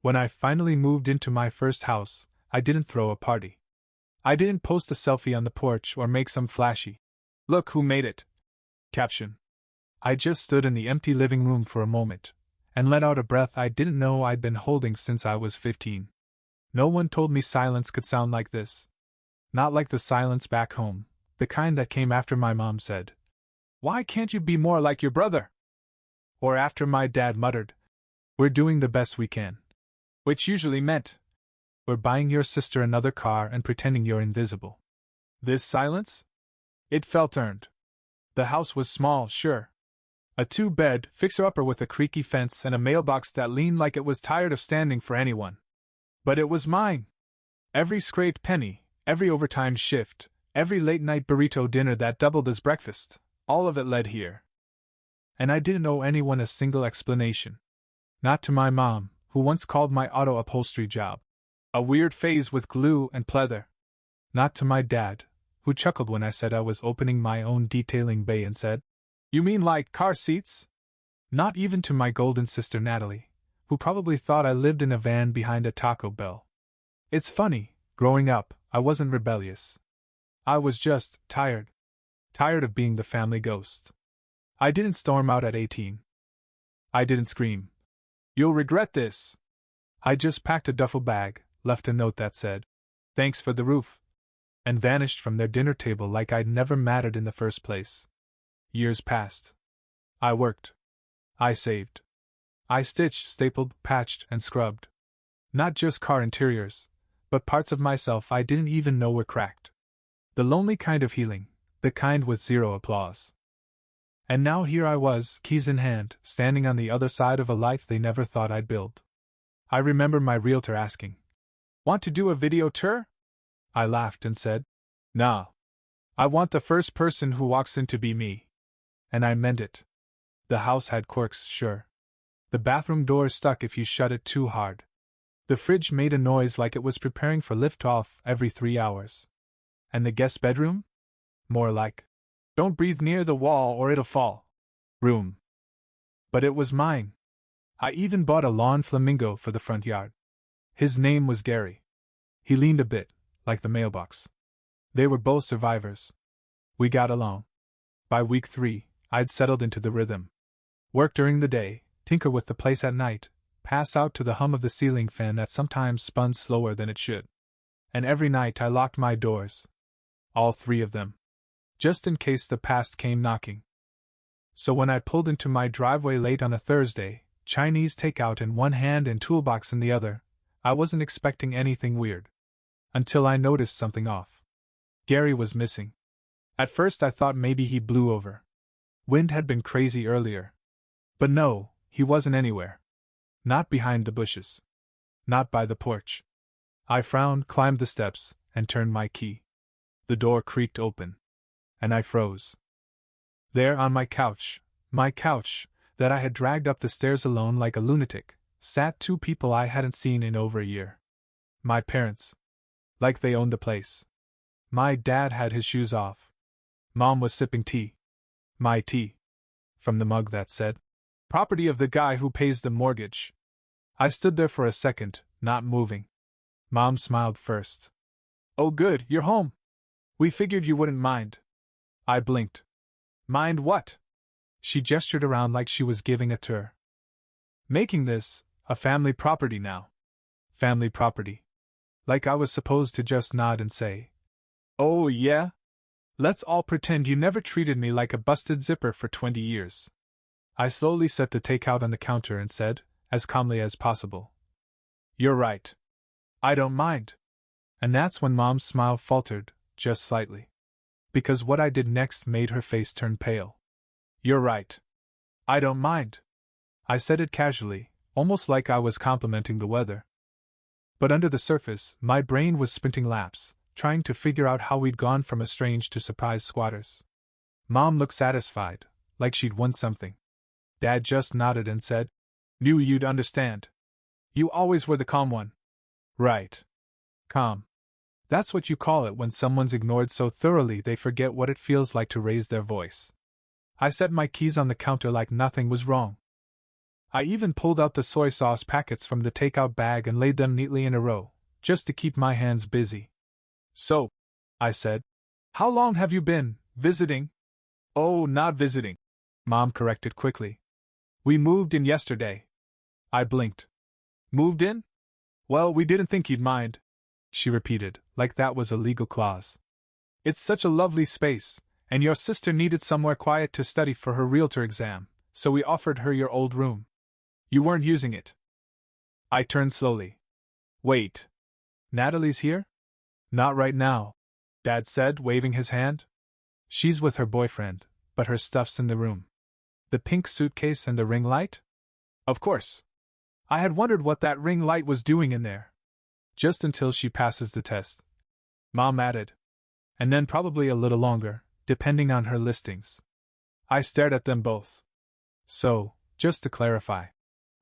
When I finally moved into my first house, I didn't throw a party. I didn't post a selfie on the porch or make some flashy "Look who made it" caption. I just stood in the empty living room for a moment, and let out a breath I didn't know I'd been holding since I was 15. No one told me silence could sound like this. Not like the silence back home, the kind that came after my mom said, "Why can't you be more like your brother?" Or after my dad muttered, "We're doing the best we can." Which usually meant, "We're buying your sister another car and pretending you're invisible." This silence? It felt earned. The house was small, sure. A 2-bed, fixer-upper with a creaky fence and a mailbox that leaned like it was tired of standing for anyone. But it was mine. Every scraped penny, every overtime shift, every late-night burrito dinner that doubled as breakfast, all of it led here. And I didn't owe anyone a single explanation. Not to my mom, who once called my auto upholstery job a weird phase with glue and pleather. Not to my dad, who chuckled when I said I was opening my own detailing bay and said, "You mean like car seats?" Not even to my golden sister Natalie, who probably thought I lived in a van behind a Taco Bell. It's funny, growing up, I wasn't rebellious. I was just tired. Tired of being the family ghost. I didn't storm out at 18. I didn't scream, "You'll regret this." I just packed a duffel bag, left a note that said, "Thanks for the roof," and vanished from their dinner table like I'd never mattered in the first place. Years passed. I worked. I saved. I stitched, stapled, patched, and scrubbed. Not just car interiors, but parts of myself I didn't even know were cracked. The lonely kind of healing, the kind with zero applause. And now here I was, keys in hand, standing on the other side of a life they never thought I'd build. I remember my realtor asking, "Want to do a video tour?" I laughed and said, "Nah. I want the first person who walks in to be me." And I meant it. The house had quirks, sure. The bathroom door stuck if you shut it too hard. The fridge made a noise like it was preparing for lift-off every 3 hours. And the guest bedroom? More like, "Don't breathe near the wall or it'll fall" room. But it was mine. I even bought a lawn flamingo for the front yard. His name was Gary. He leaned a bit, like the mailbox. They were both survivors. We got along. By week 3, I'd settled into the rhythm. Work during the day, tinker with the place at night, pass out to the hum of the ceiling fan that sometimes spun slower than it should. And every night I locked my doors. All 3 of them. Just in case the past came knocking. So when I pulled into my driveway late on a Thursday, Chinese takeout in one hand and toolbox in the other, I wasn't expecting anything weird. Until I noticed something off. Gary was missing. At first I thought maybe he blew over. Wind had been crazy earlier. But no, he wasn't anywhere. Not behind the bushes. Not by the porch. I frowned, climbed the steps, and turned my key. The door creaked open. And I froze. There on my couch, that I had dragged up the stairs alone like a lunatic, sat 2 people I hadn't seen in over a year. My parents. Like they owned the place. My dad had his shoes off. Mom was sipping tea. My tea. From the mug that said, "Property of the guy who pays the mortgage." I stood there for a second, not moving. Mom smiled first. "Oh good, you're home. We figured you wouldn't mind." I blinked. "Mind what?" She gestured around like she was giving a tour. "Making this a family property now." Family property. Like I was supposed to just nod and say, "Oh yeah? Let's all pretend you never treated me like a busted zipper for 20 years. I slowly set the takeout on the counter and said, as calmly as possible, "You're right. I don't mind." And that's when Mom's smile faltered, just slightly. Because what I did next made her face turn pale. "You're right. I don't mind." I said it casually, almost like I was complimenting the weather. But under the surface, my brain was sprinting laps, trying to figure out how we'd gone from estranged to surprise squatters. Mom looked satisfied, like she'd won something. Dad just nodded and said, "Knew you'd understand. You always were the calm one." "Right. Calm. That's what you call it when someone's ignored so thoroughly they forget what it feels like to raise their voice." I set my keys on the counter like nothing was wrong. I even pulled out the soy sauce packets from the takeout bag and laid them neatly in a row, just to keep my hands busy. So, I said, how long have you been visiting? Oh, not visiting, Mom corrected quickly. We moved in yesterday. I blinked. Moved in? Well, we didn't think you'd mind, she repeated, like that was a legal clause. It's such a lovely space, and your sister needed somewhere quiet to study for her realtor exam, so we offered her your old room. You weren't using it. I turned slowly. Wait. Natalie's here? Not right now, Dad said, waving his hand. She's with her boyfriend, but her stuff's in the room. The pink suitcase and the ring light? Of course. I had wondered what that ring light was doing in there. Just until she passes the test, Mom added. And then probably a little longer, depending on her listings. I stared at them both. So, just to clarify,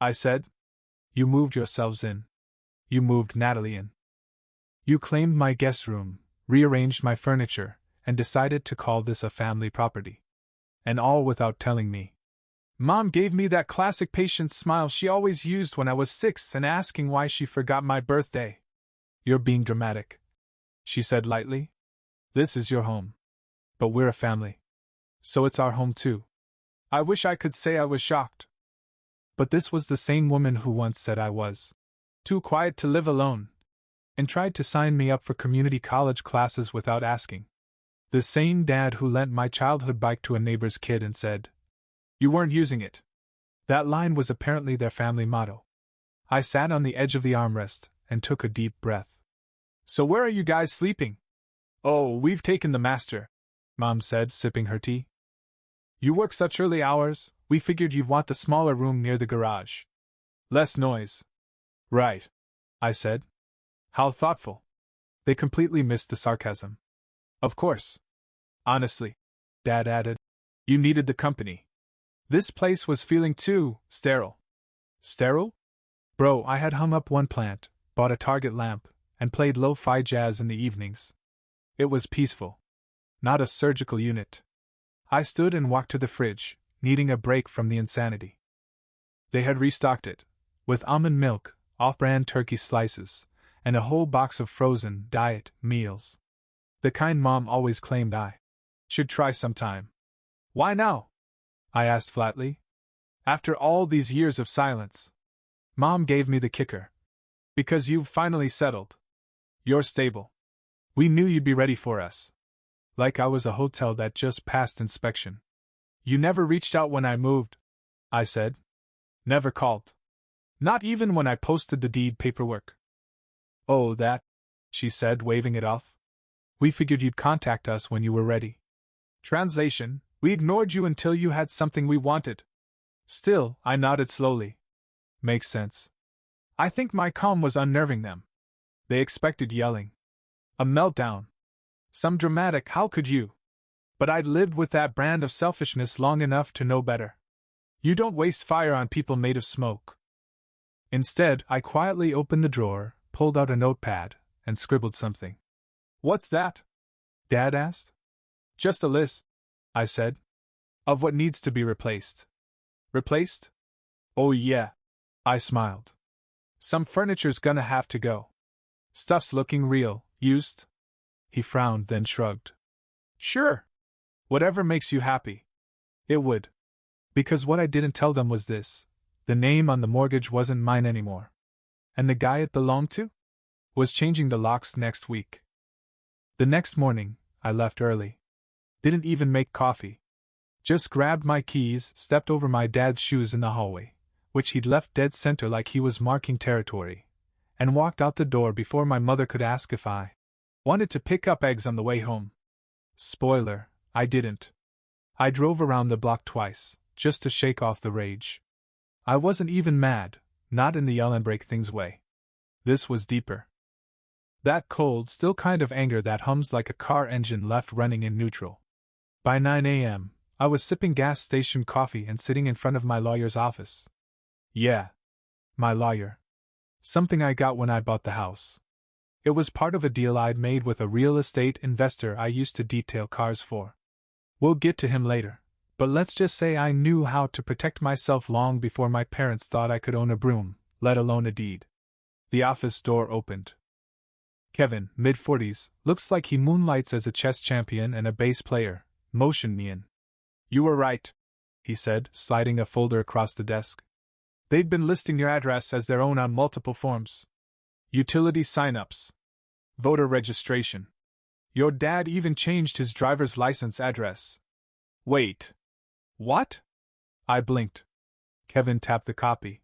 I said, you moved yourselves in. You moved Natalie in. You claimed my guest room, rearranged my furniture, and decided to call this a family property. And all without telling me. Mom gave me that classic patient smile she always used when I was 6 and asking why she forgot my birthday. You're being dramatic, she said lightly. This is your home. But we're a family. So it's our home too. I wish I could say I was shocked. But this was the same woman who once said I was too quiet to live alone, and tried to sign me up for community college classes without asking. The same dad who lent my childhood bike to a neighbor's kid and said, you weren't using it. That line was apparently their family motto. I sat on the edge of the armrest and took a deep breath. So where are you guys sleeping? Oh, we've taken the master, Mom said, sipping her tea. You work such early hours, we figured you'd want the smaller room near the garage. Less noise. Right, I said. How thoughtful. They completely missed the sarcasm. Of course. Honestly, Dad added, you needed the company. This place was feeling too sterile. Sterile? Bro, I had hung up one plant, bought a Target lamp, and played lo-fi jazz in the evenings. It was peaceful. Not a surgical unit. I stood and walked to the fridge, needing a break from the insanity. They had restocked it, with almond milk, off-brand turkey slices, and a whole box of frozen diet meals. The kind Mom always claimed I should try sometime. Why now? I asked flatly. After all these years of silence. Mom gave me the kicker. Because you've finally settled. You're stable. We knew you'd be ready for us. Like I was a hotel that just passed inspection. You never reached out when I moved, I said. Never called. Not even when I posted the deed paperwork. Oh, that, she said, waving it off. We figured you'd contact us when you were ready. Translation, we ignored you until you had something we wanted. Still, I nodded slowly. Makes sense. I think my calm was unnerving them. They expected yelling. A meltdown. Some dramatic how could you? But I'd lived with that brand of selfishness long enough to know better. You don't waste fire on people made of smoke. Instead, I quietly opened the drawer, pulled out a notepad, and scribbled something. What's that? Dad asked. Just a list, I said, of what needs to be replaced. Replaced? Oh yeah, I smiled. Some furniture's gonna have to go. Stuff's looking real, used. He frowned, then shrugged. Sure. Whatever makes you happy. It would. Because what I didn't tell them was this: the name on the mortgage wasn't mine anymore. And the guy it belonged to? Was changing the locks next week. The next morning, I left early. Didn't even make coffee. Just grabbed my keys, stepped over my dad's shoes in the hallway, which he'd left dead center like he was marking territory, and walked out the door before my mother could ask if I wanted to pick up eggs on the way home. Spoiler, I didn't. I drove around the block twice, just to shake off the rage. I wasn't even mad, not in the yell and break things way. This was deeper. That cold, still kind of anger that hums like a car engine left running in neutral. By 9 a.m., I was sipping gas station coffee and sitting in front of my lawyer's office. Yeah. My lawyer. Something I got when I bought the house. It was part of a deal I'd made with a real estate investor I used to detail cars for. We'll get to him later, But let's just say I knew how to protect myself long before my parents thought I could own a broom, let alone a deed. The office door opened. Kevin, mid-40s, looks like he moonlights as a chess champion and a bass player, motioned me in. You were right, he said, sliding a folder across the desk. They've been listing your address as their own on multiple forms. Utility sign-ups. Voter registration. Your dad even changed his driver's license address. Wait. What? I blinked. Kevin tapped the copy.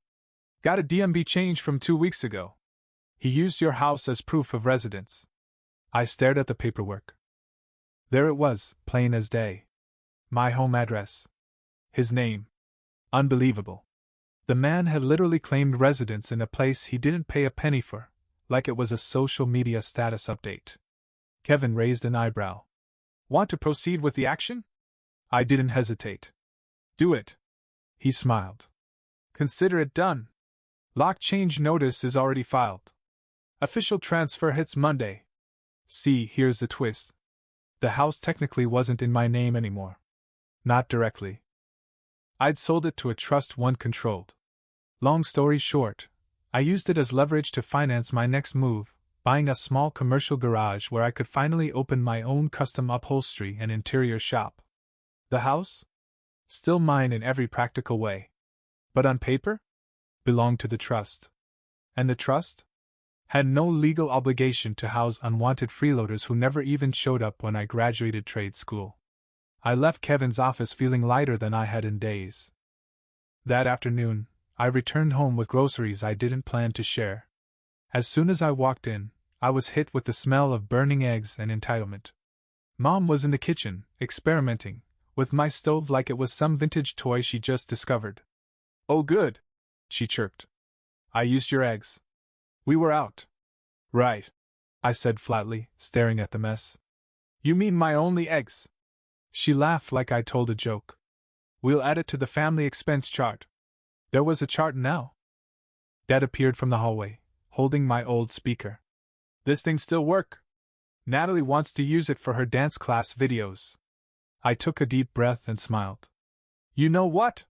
Got a DMV change from 2 weeks ago. He used your house as proof of residence. I stared at the paperwork. There it was, plain as day. My home address. His name. Unbelievable. The man had literally claimed residence in a place he didn't pay a penny for, like it was a social media status update. Kevin raised an eyebrow. Want to proceed with the action? I didn't hesitate. Do it. He smiled. Consider it done. Lock change notice is already filed. Official transfer hits Monday. See, here's the twist. The house technically wasn't in my name anymore. Not directly. I'd sold it to a trust one controlled. Long story short, I used it as leverage to finance my next move, buying a small commercial garage where I could finally open my own custom upholstery and interior shop. The house? Still mine in every practical way. But on paper? Belonged to the trust. And the trust? Had no legal obligation to house unwanted freeloaders who never even showed up when I graduated trade school. I left Kevin's office feeling lighter than I had in days. That afternoon, I returned home with groceries I didn't plan to share. As soon as I walked in, I was hit with the smell of burning eggs and entitlement. Mom was in the kitchen, experimenting with my stove like it was some vintage toy she just discovered. Oh good, she chirped. I used your eggs. We were out. Right, I said flatly, staring at the mess. You mean my only eggs? She laughed like I told a joke. We'll add it to the family expense chart. There was a chart now. Dad appeared from the hallway, holding my old speaker. This thing still work? Natalie wants to use it for her dance class videos. I took a deep breath and smiled. You know what?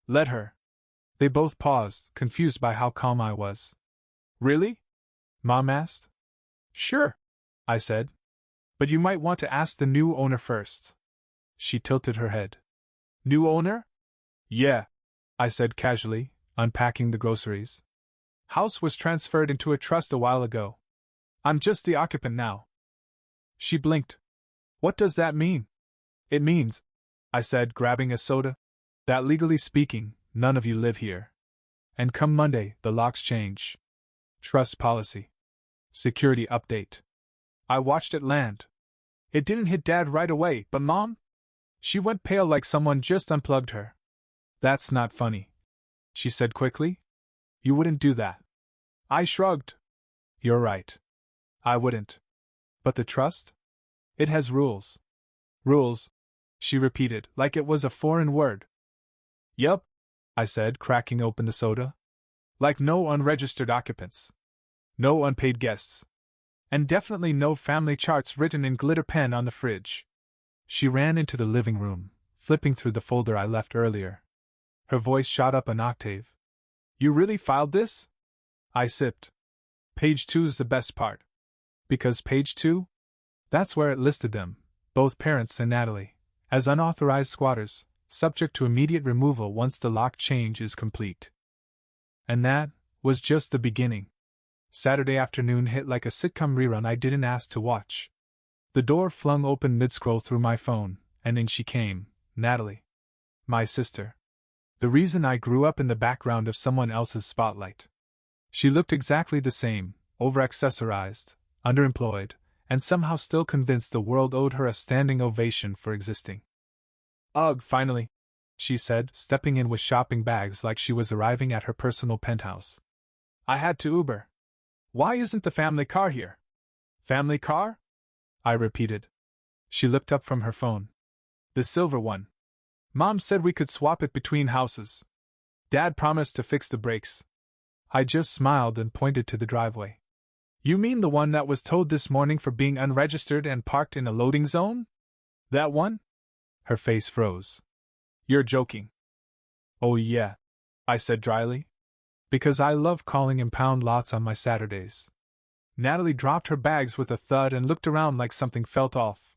Let her. They both paused, confused by how calm I was. Really? Mom asked. Sure, I said. But you might want to ask the new owner first. She tilted her head. New owner? Yeah, I said casually, unpacking the groceries. House was transferred into a trust a while ago. I'm just the occupant now. She blinked. What does that mean? It means, I said, grabbing a soda, that legally speaking, none of you live here. And come Monday, the locks change. Trust policy. Security update. I watched it land. It didn't hit Dad right away, but Mom? She went pale like someone just unplugged her. That's not funny, she said quickly. You wouldn't do that. I shrugged. You're right. I wouldn't. But the trust? It has rules. Rules, she repeated, like it was a foreign word. Yup, I said, cracking open the soda. Like no unregistered occupants. No unpaid guests. And definitely no family charts written in glitter pen on the fridge. She ran into the living room, flipping through the folder I left earlier. Her voice shot up an octave. You really filed this? I sipped. Page 2's the best part. Because page 2? That's where it listed them, both parents and Natalie, as unauthorized squatters, subject to immediate removal once the lock change is complete. And that was just the beginning. Saturday afternoon hit like a sitcom rerun I didn't ask to watch. The door flung open mid-scroll through my phone, and in she came, Natalie. My sister. The reason I grew up in the background of someone else's spotlight. She looked exactly the same, over-accessorized, underemployed, and somehow still convinced the world owed her a standing ovation for existing. Ugh, finally, she said, stepping in with shopping bags like she was arriving at her personal penthouse. I had to Uber. Why isn't the family car here? Family car? I repeated. She looked up from her phone. The silver one. Mom said we could swap it between houses. Dad promised to fix the brakes. I just smiled and pointed to the driveway. You mean the one that was towed this morning for being unregistered and parked in a loading zone? That one? Her face froze. You're joking. Oh, yeah, I said dryly. Because I love calling impound lots on my Saturdays. Natalie dropped her bags with a thud and looked around like something felt off.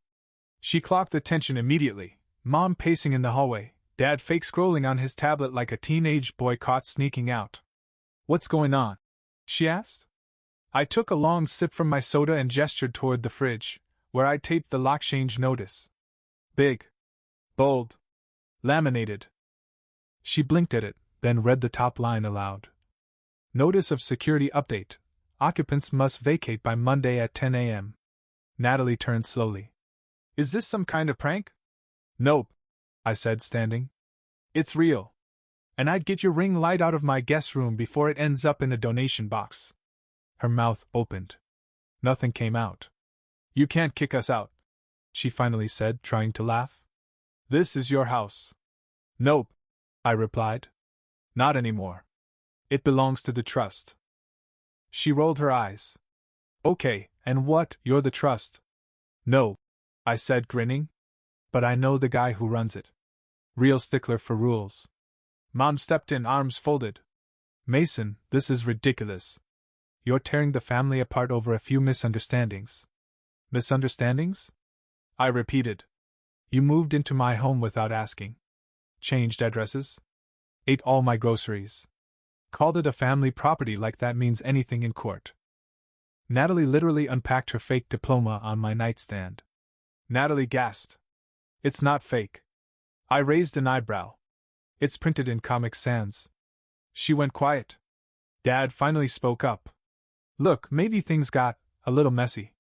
She clocked the tension immediately, Mom pacing in the hallway, Dad fake scrolling on his tablet like a teenage boy caught sneaking out. What's going on? She asked. I took a long sip from my soda and gestured toward the fridge, where I taped the lock change notice. Big. Bold. Laminated. She blinked at it, then read the top line aloud. Notice of security update. Occupants must vacate by Monday at 10 a.m. Natalie turned slowly. Is this some kind of prank? Nope, I said, standing. It's real. And I'd get your ring light out of my guest room before it ends up in a donation box. Her mouth opened. Nothing came out. You can't kick us out, she finally said, trying to laugh. This is your house. Nope, I replied. Not anymore. It belongs to the trust. She rolled her eyes. Okay, and what, you're the trust? No, I said, grinning. But I know the guy who runs it. Real stickler for rules. Mom stepped in, arms folded. Mason, this is ridiculous. You're tearing the family apart over a few misunderstandings. Misunderstandings? I repeated. You moved into my home without asking. Changed addresses. Ate all my groceries. Called it a family property like that means anything in court. Natalie literally unpacked her fake diploma on my nightstand. Natalie gasped. It's not fake. I raised an eyebrow. It's printed in Comic Sans. She went quiet. Dad finally spoke up. Look, maybe things got a little messy.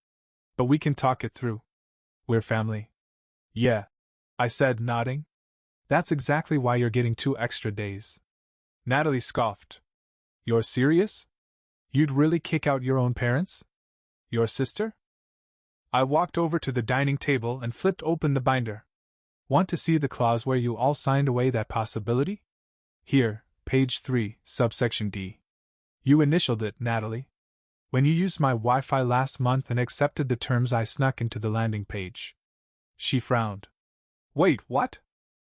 But we can talk it through. We're family. Yeah, I said, nodding. That's exactly why you're getting 2 extra days. Natalie scoffed. You're serious? You'd really kick out your own parents? Your sister? I walked over to the dining table and flipped open the binder. Want to see the clause where you all signed away that possibility? Here, page 3, subsection D. You initialed it, Natalie. When you used my Wi-Fi last month and accepted the terms, I snuck into the landing page. She frowned. Wait, what?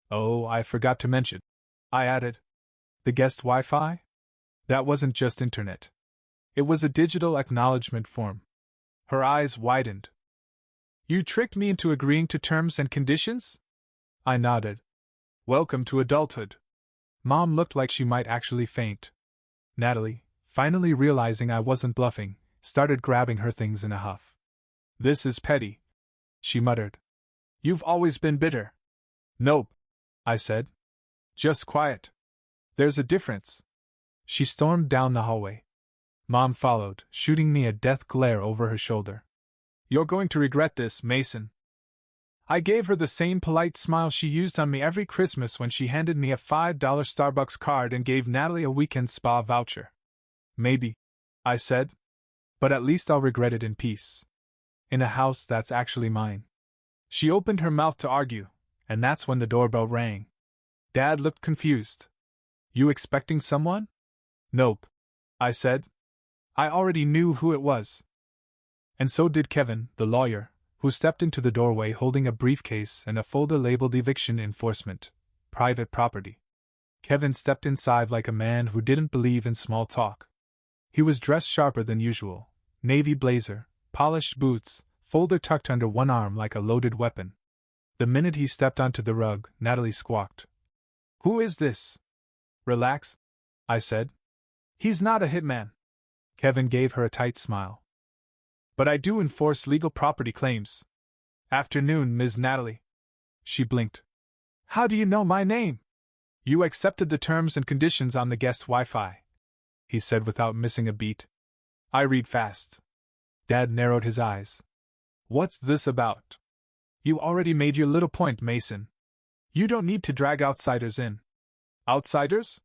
Oh, I forgot to mention. I added. The guest Wi-Fi? That wasn't just internet. It was a digital acknowledgement form. Her eyes widened. You tricked me into agreeing to terms and conditions? I nodded. Welcome to adulthood. Mom looked like she might actually faint. Natalie, finally realizing I wasn't bluffing, started grabbing her things in a huff. This is petty, she muttered. You've always been bitter. Nope, I said. Just quiet. There's a difference. She stormed down the hallway. Mom followed, shooting me a death glare over her shoulder. You're going to regret this, Mason. I gave her the same polite smile she used on me every Christmas when she handed me a $5 Starbucks card and gave Natalie a weekend spa voucher. Maybe, I said. But at least I'll regret it in peace. In a house that's actually mine. She opened her mouth to argue, and that's when the doorbell rang. Dad looked confused. You expecting someone? Nope, I said. I already knew who it was. And so did Kevin, the lawyer, who stepped into the doorway holding a briefcase and a folder labeled Eviction Enforcement, Private Property. Kevin stepped inside like a man who didn't believe in small talk. He was dressed sharper than usual, navy blazer, polished boots, folder tucked under one arm like a loaded weapon. The minute he stepped onto the rug, Natalie squawked. Who is this? Relax, I said. He's not a hitman. Kevin gave her a tight smile. But I do enforce legal property claims. Afternoon, Ms. Natalie. She blinked. How do you know my name? You accepted the terms and conditions on the guest Wi-Fi, he said without missing a beat. I read fast. Dad narrowed his eyes. What's this about? You already made your little point, Mason. You don't need to drag outsiders in. Outsiders?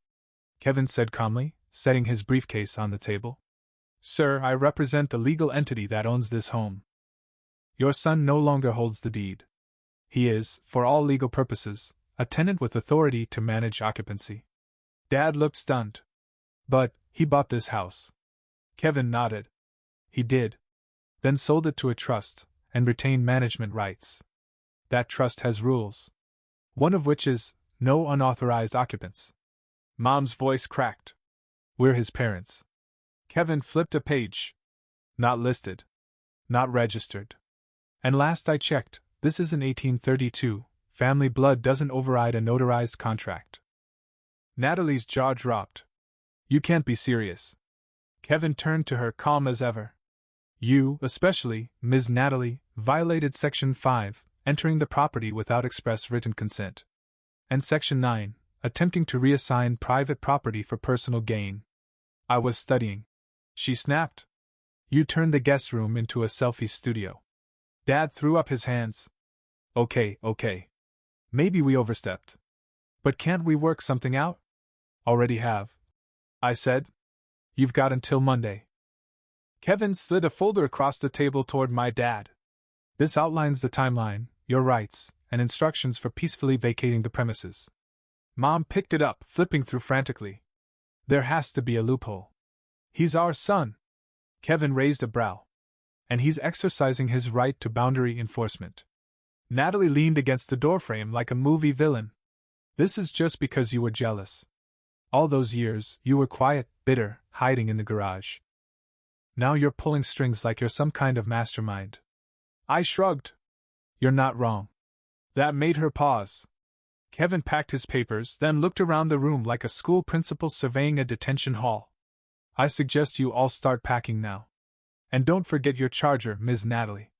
Kevin said calmly, setting his briefcase on the table. Sir, I represent the legal entity that owns this home. Your son no longer holds the deed. He is, for all legal purposes, a tenant with authority to manage occupancy. Dad looked stunned. But, he bought this house. Kevin nodded. He did. Then sold it to a trust, and retained management rights. That trust has rules. One of which is, No unauthorized occupants. Mom's voice cracked. We're his parents. Kevin flipped a page. Not listed. Not registered. And last I checked, this isn't 1832. Family blood doesn't override a notarized contract. Natalie's jaw dropped. You can't be serious. Kevin turned to her, calm as ever. You, especially, Ms. Natalie, violated Section 5, entering the property without express written consent. And Section 9, attempting to reassign private property for personal gain. I was studying. She snapped. You turned the guest room into a selfie studio. Dad threw up his hands. Okay. Maybe we overstepped. But can't we work something out? Already have. I said. You've got until Monday. Kevin slid a folder across the table toward my dad. This outlines the timeline, your rights, and instructions for peacefully vacating the premises. Mom picked it up, flipping through frantically. There has to be a loophole. He's our son. Kevin raised a brow. And he's exercising his right to boundary enforcement. Natalie leaned against the doorframe like a movie villain. This is just because you were jealous. All those years, you were quiet, bitter, hiding in the garage. Now you're pulling strings like you're some kind of mastermind. I shrugged. You're not wrong. That made her pause. Kevin packed his papers, then looked around the room like a school principal surveying a detention hall. I suggest you all start packing now. And don't forget your charger, Ms. Natalie.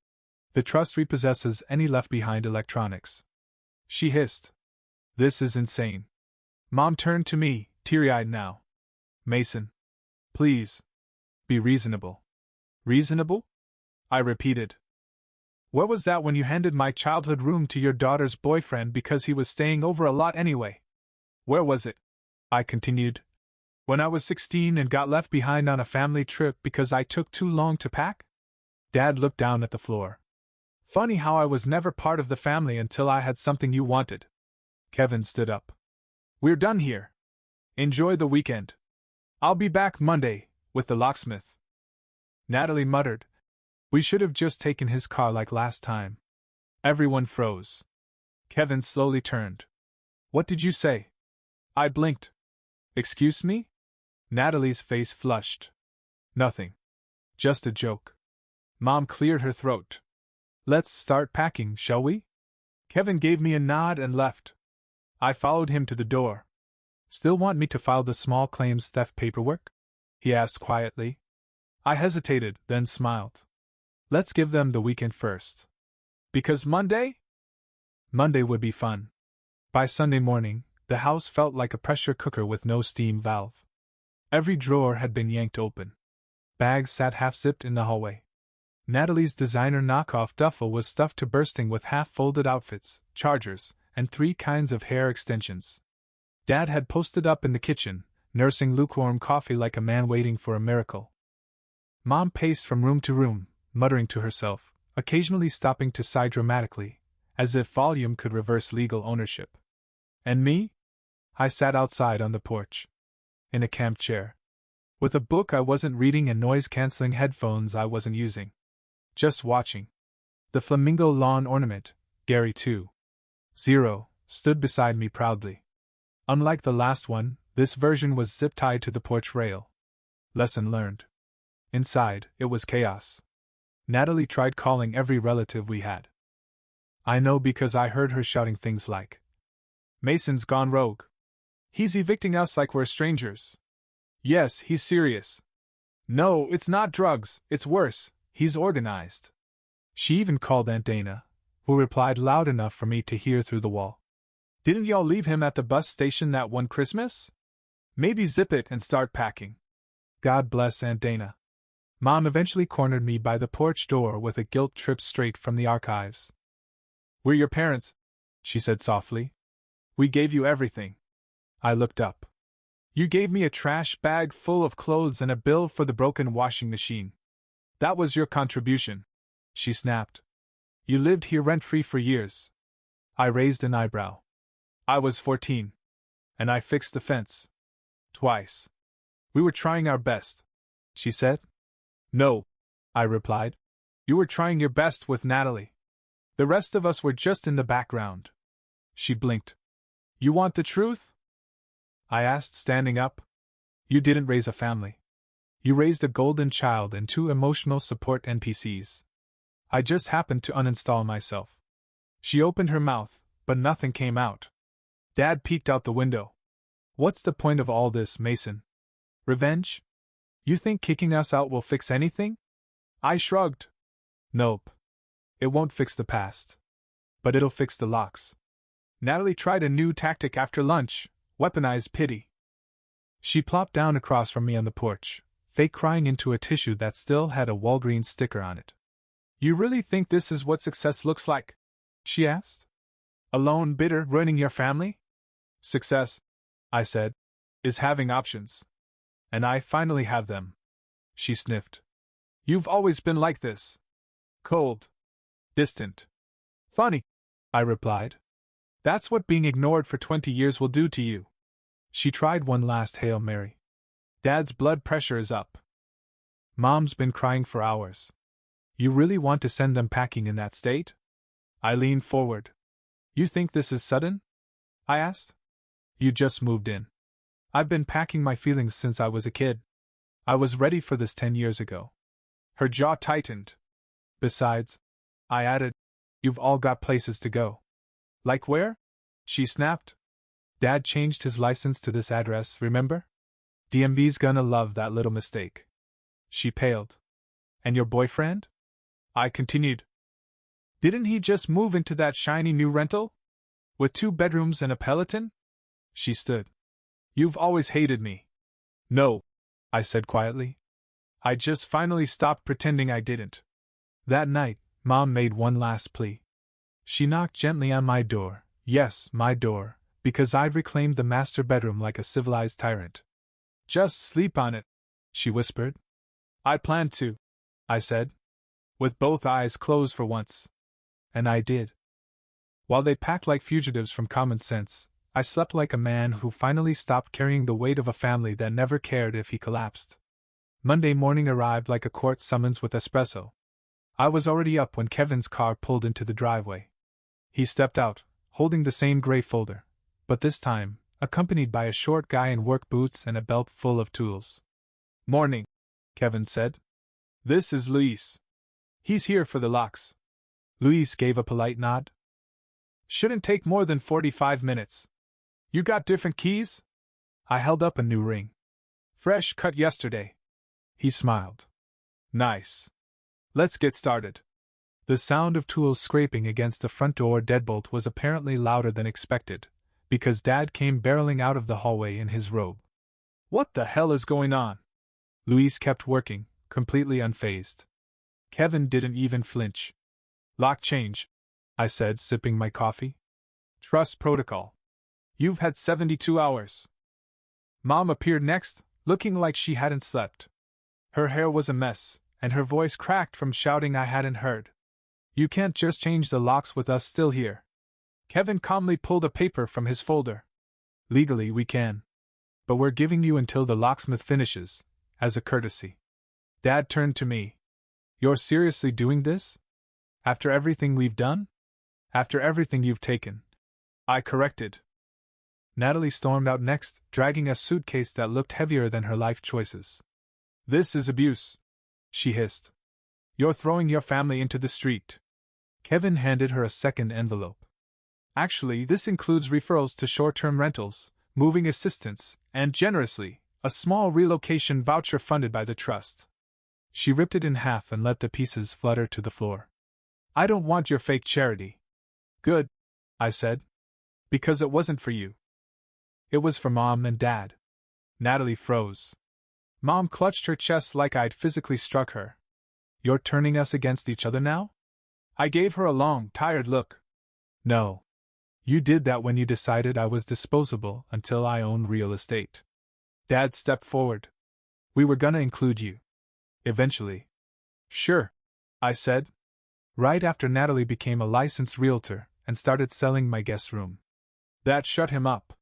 The trust repossesses any left-behind electronics. She hissed. This is insane. Mom turned to me, teary-eyed now. Mason. Please. Be reasonable. Reasonable? I repeated. Where was that when you handed my childhood room to your daughter's boyfriend because he was staying over a lot anyway? Where was it? I continued. When I was 16 and got left behind on a family trip because I took too long to pack? Dad looked down at the floor. Funny how I was never part of the family until I had something you wanted. Kevin stood up. We're done here. Enjoy the weekend. I'll be back Monday, with the locksmith. Natalie muttered. We should have just taken his car like last time. Everyone froze. Kevin slowly turned. What did you say? I blinked. Excuse me? Natalie's face flushed. Nothing. Just a joke. Mom cleared her throat. Let's start packing, shall we? Kevin gave me a nod and left. I followed him to the door. Still want me to file the small claims theft paperwork? He asked quietly. I hesitated, then smiled. Let's give them the weekend first. Because Monday? Monday would be fun. By Sunday morning, the house felt like a pressure cooker with no steam valve. Every drawer had been yanked open. Bags sat half-zipped in the hallway. Natalie's designer knockoff duffel was stuffed to bursting with half-folded outfits, chargers, and 3 kinds of hair extensions. Dad had posted up in the kitchen, nursing lukewarm coffee like a man waiting for a miracle. Mom paced from room to room, muttering to herself, occasionally stopping to sigh dramatically, as if volume could reverse legal ownership. And me? I sat outside on the porch. In a camp chair. With a book I wasn't reading and noise-canceling headphones I wasn't using. Just watching. The flamingo lawn ornament, Gary 2.0, stood beside me proudly. Unlike the last one, this version was zip-tied to the porch rail. Lesson learned. Inside, it was chaos. Natalie tried calling every relative we had. I know because I heard her shouting things like, Mason's gone rogue. He's evicting us like we're strangers. Yes, he's serious. No, it's not drugs, it's worse, he's organized. She even called Aunt Dana, who replied loud enough for me to hear through the wall. Didn't y'all leave him at the bus station that one Christmas? Maybe zip it and start packing. God bless Aunt Dana. Mom eventually cornered me by the porch door with a guilt trip straight from the archives. We're your parents, she said softly. We gave you everything. I looked up. You gave me a trash bag full of clothes and a bill for the broken washing machine. That was your contribution, she snapped. You lived here rent-free for years. I raised an eyebrow. I was 14. And I fixed the fence. Twice. We were trying our best, she said. No, I replied. You were trying your best with Natalie. The rest of us were just in the background. She blinked. You want the truth? I asked, standing up. You didn't raise a family. You raised a golden child and two emotional support NPCs. I just happened to uninstall myself. She opened her mouth, but nothing came out. Dad peeked out the window. What's the point of all this, Mason? Revenge? You think kicking us out will fix anything? I shrugged. Nope. It won't fix the past. But it'll fix the locks. Natalie tried a new tactic after lunch, weaponized pity. She plopped down across from me on the porch, fake crying into a tissue that still had a Walgreens sticker on it. You really think this is what success looks like? She asked. Alone, bitter, ruining your family? Success, I said, is having options. And I finally have them. She sniffed. You've always been like this. Cold. Distant. Funny, I replied. That's what being ignored for 20 years will do to you. She tried one last Hail Mary. Dad's blood pressure is up. Mom's been crying for hours. You really want to send them packing in that state? I leaned forward. You think this is sudden? I asked. You just moved in. I've been packing my feelings since I was a kid. I was ready for this 10 years ago. Her jaw tightened. Besides, I added, you've all got places to go. Like where? She snapped. Dad changed his license to this address, remember? DMV's gonna love that little mistake. She paled. And your boyfriend? I continued. Didn't he just move into that shiny new rental? With 2 bedrooms and a Peloton? She stood. You've always hated me. No, I said quietly. I just finally stopped pretending I didn't. That night, Mom made one last plea. She knocked gently on my door, yes, my door, because I'd reclaimed the master bedroom like a civilized tyrant. Just sleep on it, she whispered. I planned to, I said, with both eyes closed for once. And I did. While they packed like fugitives from common sense, I slept like a man who finally stopped carrying the weight of a family that never cared if he collapsed. Monday morning arrived like a court summons with espresso. I was already up when Kevin's car pulled into the driveway. He stepped out, holding the same gray folder, but this time, accompanied by a short guy in work boots and a belt full of tools. Morning, Kevin said. This is Luis. He's here for the locks. Luis gave a polite nod. Shouldn't take more than 45 minutes. You got different keys? I held up a new ring. Fresh cut yesterday. He smiled. Nice. Let's get started. The sound of tools scraping against the front door deadbolt was apparently louder than expected, because Dad came barreling out of the hallway in his robe. What the hell is going on? Luis kept working, completely unfazed. Kevin didn't even flinch. Lock change, I said, sipping my coffee. Trust protocol. You've had 72 hours. Mom appeared next, looking like she hadn't slept. Her hair was a mess, and her voice cracked from shouting I hadn't heard. You can't just change the locks with us still here. Kevin calmly pulled a paper from his folder. Legally we can. But we're giving you until the locksmith finishes, as a courtesy. Dad turned to me. You're seriously doing this? After everything we've done? After everything you've taken? I corrected. Natalie stormed out next, dragging a suitcase that looked heavier than her life choices. This is abuse, she hissed. You're throwing your family into the street. Kevin handed her a second envelope. Actually, this includes referrals to short-term rentals, moving assistance, and generously, a small relocation voucher funded by the trust. She ripped it in half and let the pieces flutter to the floor. I don't want your fake charity. Good, I said. Because it wasn't for you. It was for Mom and Dad. Natalie froze. Mom clutched her chest like I'd physically struck her. You're turning us against each other now? I gave her a long, tired look. No. You did that when you decided I was disposable until I owned real estate. Dad stepped forward. We were gonna include you. Eventually. Sure, I said. Right after Natalie became a licensed realtor and started selling my guest room. That shut him up.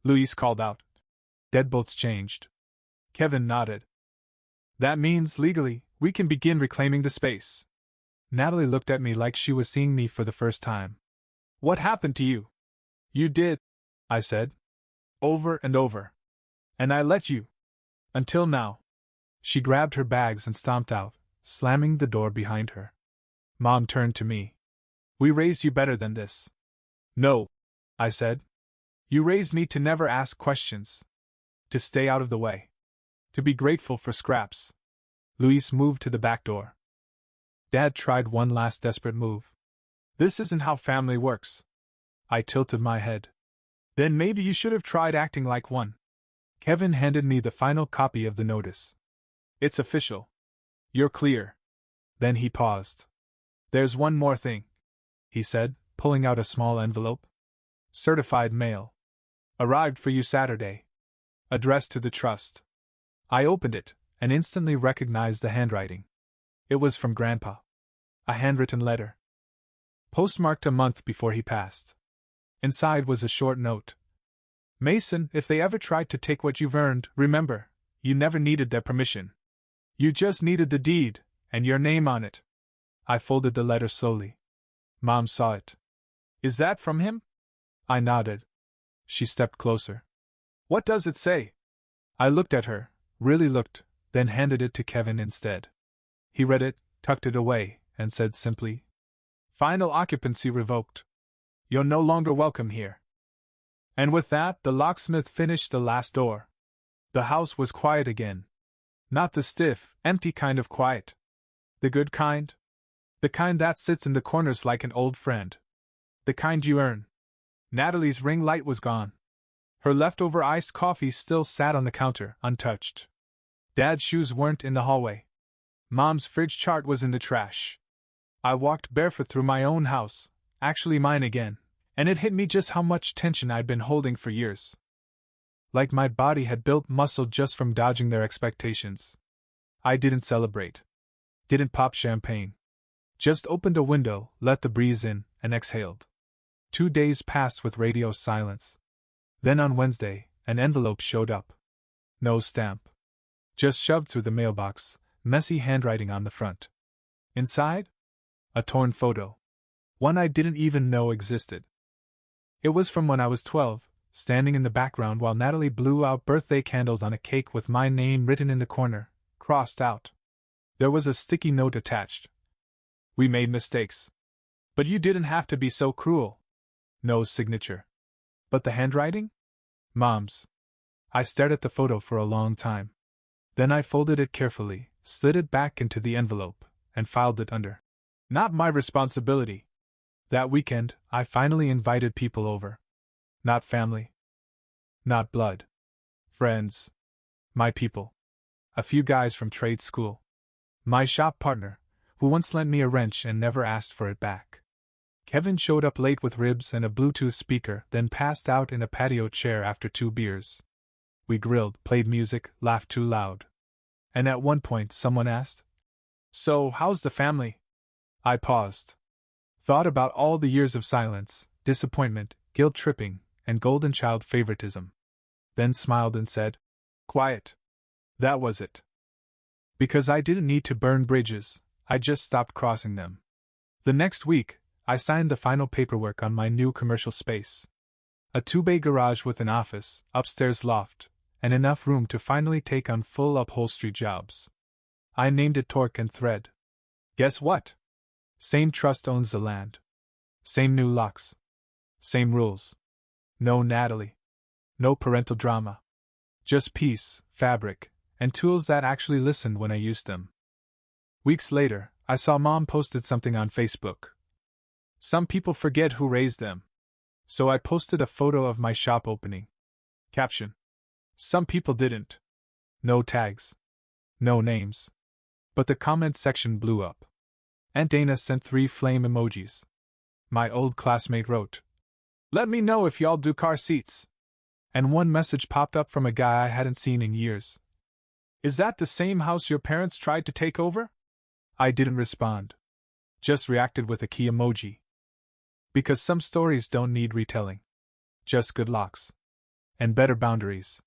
Luis called out. Deadbolts changed. Kevin nodded. That means, legally, we can begin reclaiming the space. Natalie looked at me like she was seeing me for the first time. What happened to you? You did, I said. Over and over. And I let you. Until now. She grabbed her bags and stomped out, slamming the door behind her. Mom turned to me. We raised you better than this. No, I said. You raised me to never ask questions. To stay out of the way. To be grateful for scraps. Luis moved to the back door. Dad tried one last desperate move. This isn't how family works. I tilted my head. Then maybe you should have tried acting like one. Kevin handed me the final copy of the notice. It's official. You're clear. Then he paused. There's one more thing, he said, pulling out a small envelope. Certified mail. Arrived for you Saturday. Addressed to the trust. I opened it, and instantly recognized the handwriting. It was from Grandpa. A handwritten letter. Postmarked a month before he passed. Inside was a short note. Mason, if they ever tried to take what you've earned, remember, you never needed their permission. You just needed the deed, and your name on it. I folded the letter slowly. Mom saw it. Is that from him? I nodded. She stepped closer. What does it say? I looked at her, really looked, then handed it to Kevin instead. He read it, tucked it away, and said simply, Final occupancy revoked. You're no longer welcome here. And with that, the locksmith finished the last door. The house was quiet again. Not the stiff, empty kind of quiet. The good kind. The kind that sits in the corners like an old friend. The kind you earn. Natalie's ring light was gone. Her leftover iced coffee still sat on the counter, untouched. Dad's shoes weren't in the hallway. Mom's fridge chart was in the trash. I walked barefoot through my own house, actually mine again, and it hit me just how much tension I'd been holding for years. Like my body had built muscle just from dodging their expectations. I didn't celebrate. Didn't pop champagne. Just opened a window, let the breeze in, and exhaled. 2 days passed with radio silence. Then on Wednesday, an envelope showed up. No stamp. Just shoved through the mailbox, messy handwriting on the front. Inside? A torn photo. One I didn't even know existed. It was from when I was 12, standing in the background while Natalie blew out birthday candles on a cake with my name written in the corner, crossed out. There was a sticky note attached. We made mistakes. But you didn't have to be so cruel. No signature. But the handwriting? Mom's. I stared at the photo for a long time. Then I folded it carefully, slid it back into the envelope, and filed it under. Not my responsibility. That weekend, I finally invited people over. Not family. Not blood. Friends. My people. A few guys from trade school. My shop partner, who once lent me a wrench and never asked for it back. Kevin showed up late with ribs and a Bluetooth speaker, then passed out in a patio chair after 2 beers. We grilled, played music, laughed too loud. And at one point someone asked, So, how's the family? I paused. Thought about all the years of silence, disappointment, guilt-tripping, and golden child favoritism. Then smiled and said, Quiet. That was it. Because I didn't need to burn bridges, I just stopped crossing them. The next week, I signed the final paperwork on my new commercial space. A 2-bay garage with an office, upstairs loft, and enough room to finally take on full upholstery jobs. I named it Torque and Thread. Guess what? Same trust owns the land. Same new locks. Same rules. No Natalie. No parental drama. Just peace, fabric, and tools that actually listened when I used them. Weeks later, I saw Mom posted something on Facebook. Some people forget who raised them. So I posted a photo of my shop opening. Caption. Some people didn't. No tags. No names. But the comments section blew up. Aunt Dana sent 3 flame emojis. My old classmate wrote, Let me know if y'all do car seats. And one message popped up from a guy I hadn't seen in years. Is that the same house your parents tried to take over? I didn't respond. Just reacted with a key emoji. Because some stories don't need retelling. Just good locks. And better boundaries.